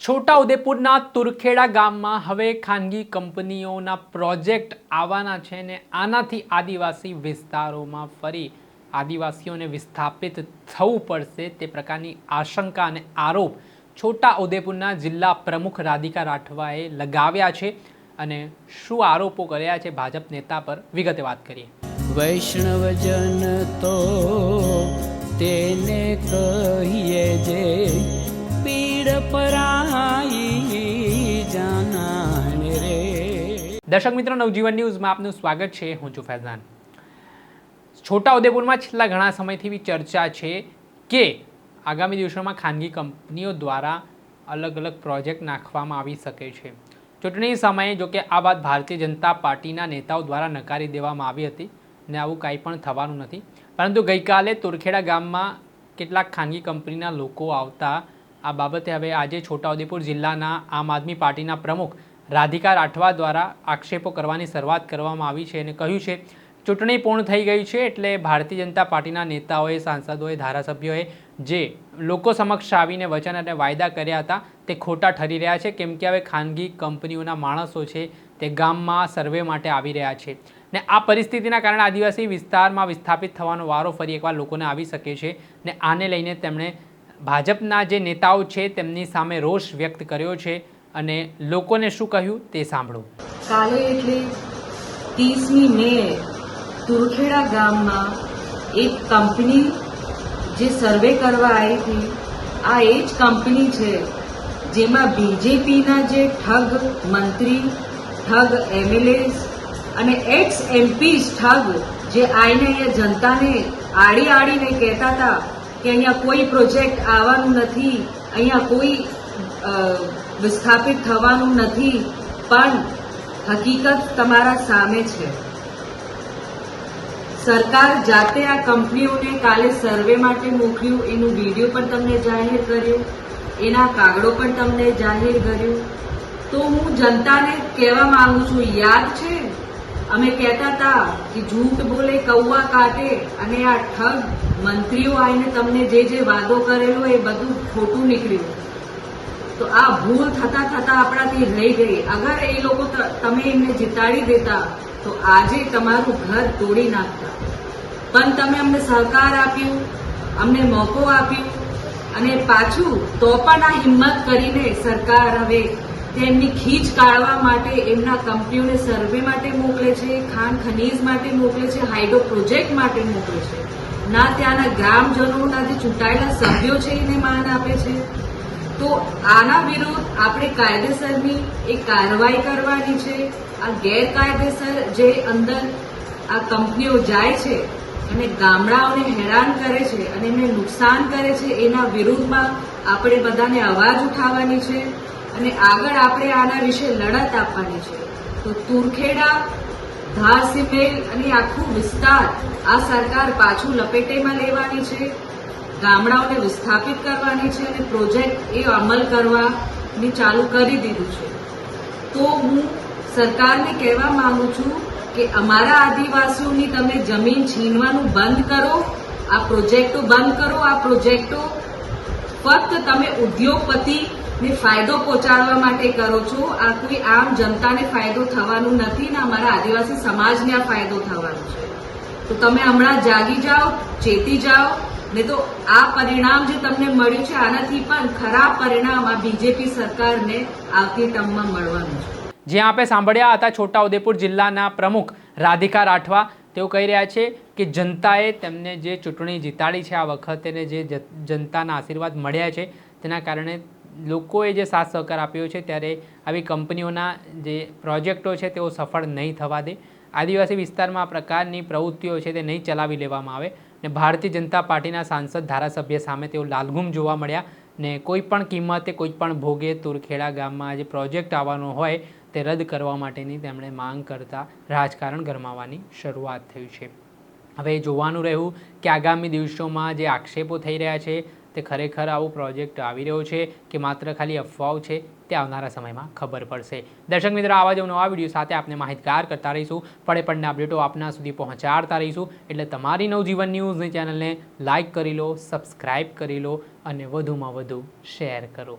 છોટાઉદેપુરના તુરખેડા ગામમાં હવે ખાનગી કંપનીઓના પ્રોજેક્ટ આવવાના છે ને આનાથી આદિવાસી વિસ્તારોમાં ફરી આદિવાસીઓને વિસ્થાપિત થવું પડશે તે પ્રકારની આશંકા અને આરોપ છોટાઉદેપુરના જિલ્લા પ્રમુખ રાધિકા રાઠવાએ લગાવ્યા છે અને શું આરોપો કર્યા છે ભાજપ નેતા પર વિગતે વાત કરીએ। વૈષ્ણવજન તો તેને કહીએ જે પીડ પરાઈ જાનાને રે। દર્શક મિત્રો, નવજીવન ન્યૂઝમાં આપનું સ્વાગત છે। હું છું ફૈઝાન। છોટાઉદેપુરમાં છેલ્લા ઘણા સમયથી એવી ચર્ચા છે કે આગામી દિવસોમાં ખાનગી કંપનીઓ દ્વારા અલગ અલગ પ્રોજેક્ટ નાખવામાં આવી શકે છે। ચૂંટણી સમયે જોકે આ વાત ભારતીય જનતા પાર્ટીના નેતાઓ દ્વારા નકારી દેવામાં આવી હતી ને આવું કંઈ પણ થવાનું નથી, પરંતુ ગઈકાલે તુરખેડા ગામમાં કેટલાક ખાનગી કંપનીના લોકો આવતા આ બાબતે હવે આજે છોટાઉદેપુર જિલ્લાના આમ આદમી પાર્ટીના પ્રમુખ રાધિકા રાઠવા દ્વારા આક્ષેપો કરવાની શરૂઆત કરવામાં આવી છે અને કહ્યું છે ચૂંટણી પૂર્ણ થઈ ગઈ છે એટલે ભારતીય જનતા પાર્ટીના નેતાઓએ, સાંસદોએ, ધારાસભ્યોએ જે લોકો સમક્ષ આવીને વચન અને વાયદા કર્યા હતા તે ખોટા ઠરી રહ્યા છે, કેમ કે હવે ખાનગી કંપનીઓના માણસો છે તે ગામમાં સર્વે માટે આવી રહ્યા છે ને આ પરિસ્થિતિના કારણે આદિવાસી વિસ્તારમાં વિસ્થાપિત થવાનો વારો ફરી એકવાર લોકોને આવી શકે છે ને આને લઈને તેમણે ભાજપના જે નેતાઓ છે તેમની સામે રોષ વ્યક્ત કર્યો છે અને લોકોને શું કહ્યું તે સાંભળો। કાલે એટલે 30મી મે તુરખેડા ગામમાં એક કંપની જે સર્વે કરવા આવી હતી, આ એ જ કંપની છે જેમાં બીજેપીના જે ઠગ મંત્રી, ઠગ એમએલએસ અને એક્સ એમપી ઠગ જે આઈને અહીંયા જનતાને આડીને કહેતા હતા કે અહીંયા કોઈ પ્રોજેક્ટ આવવાનું નથી, અહીંયા કોઈ વિસ્થાપિત થવાનું નથી, પણ હકીકત તમારા સામે છે। સરકાર જાતે આ કંપનીઓને કાલે સર્વે માટે મોકલ્યું, એનું વિડીયો પણ તમને જાહેર કર્યું, એના કાગળો પણ તમને જાહેર કર્યું। તો હું જનતાને કહેવા માંગુ છું, યાદ છે અમે કહેતા હતા કે જૂઠ બોલે કૌવા કાટે, અને આ ઠગ મંત્રીઓ આવીને તમને જે વાદો કરેલો એ બધું ખોટું નીકળ્યું। તો આ ભૂલ થતા આપણાથી રહી ગઈ। અગર એ લોકો તમે એમને જીતાડી દેતા તો આજે તમારું ઘર તોડી નાખતા, પણ તમે અમને સહકાર આપ્યું, અમને મોકો આપ્યું અને પાછું તો પણ આ હિંમત કરીને સરકાર હવે તેમની ખીચ કાઢવા માટે એમના કંપનીઓને સર્વે માટે મોકલે છે, ખાણ ખનીજ માટે મોકલે છે, હાઇડ્રો પ્રોજેક્ટ માટે મોકલે છે, ના ત્યાંના ગ્રામજનોના જે ચૂંટાયેલા સભ્યો છે એને માન આપે છે। તો આના વિરુદ્ધ આપણે કાયદેસરની એક કાર્યવાહી કરવાની છે। આ ગેરકાયદેસર જે અંદર આ કંપનીઓ જાય છે અને ગામડાઓને હેરાન કરે છે અને એમને નુકસાન કરે છે, એના વિરુદ્ધમાં આપણે બધાને અવાજ ઉઠાવવાની છે અને આગળ આપણે આના વિશે લડત આપવાની છે। તો તુરખેડા, ધારસીમેલ અને આખું વિસ્તાર આ સરકાર પાછું લપેટેમાં લેવાની છે, ગામડાઓને વિસ્થાપિત કરવાની છે અને પ્રોજેક્ટ એ અમલ કરવાની ચાલુ કરી દીધું છે। તો હું સરકારને કહેવા માંગુ છું કે અમારા આદિવાસીઓની તમે જમીન છીનવાનું બંધ કરો, આ પ્રોજેક્ટો બંધ કરો। આ પ્રોજેક્ટો ફક્ત તમે ઉદ્યોગપતિને ફાયદો પહોંચાડવા માટે કરો છો, આ કોઈ આમ જનતાને ફાયદો થવાનું નથી ને અમારા આદિવાસી સમાજને આ ફાયદો થવાનો છે। તો તમે હમણાં જાગી જાઓ, ચેતી જાઓ, ને તો આ પરિણામ જે તમને મળ્યું છે આનાથી પણ ખરાબ પરિણામ આ બીજેપી સરકારને આવતી ટર્મમાં મળવાનું છે। જ્યાં આપણે સાંભળ્યા હતા છોટાઉદેપુર જિલ્લાના પ્રમુખ રાધિકા રાઠવા, તેઓ કહી રહ્યા છે કે જનતાએ તેમને જે ચૂંટણી જીતાડી છે, આ વખતે જે જનતાના આશીર્વાદ મળ્યા છે તેના કારણે લોકોએ જે સાથ સહકાર આપ્યો છે, ત્યારે આવી કંપનીઓના જે પ્રોજેક્ટો છે તેઓ સફળ નહીં થવા દે, આદિવાસી વિસ્તારમાં આ પ્રકારની પ્રવૃત્તિઓ છે તે નહીં ચલાવી લેવામાં આવે ને ભારતીય જનતા પાર્ટીના સાંસદ, ધારાસભ્ય સામે તેઓ લાલઘુમ જોવા મળ્યા ને કોઈ પણ કિંમતે, કોઈ પણ ભોગે તુરખેડા ગામમાં જે પ્રોજેક્ટ આવવાનો હોય તે રદ કરવા માટેની તેમણે માંગ કરતા રાજકારણ ગરમાવાની શરૂઆત થઈ છે। હવે જોવાનું રહ્યું કે આગામી દિવસોમાં જે આક્ષેપો થઈ રહ્યા છે તે ખરેખર આવો પ્રોજેક્ટ આવી રહ્યો છે કે માત્ર ખાલી અફવાઓ છે તે આવનારા સમયમાં ખબર પડશે। દર્શક મિત્રો, આવા જ નવા વિડીયો સાથે આપને માહિતગાર કરતા રહીશું, પડે અપડેટો આપના સુધી પહોંચાડતા રહીશું, એટલે તમારી નવજીવન ન્યૂઝની ચેનલને લાઇક કરી લો, સબસ્ક્રાઇબ કરી લો અને વધુમાં વધુ શેર કરો।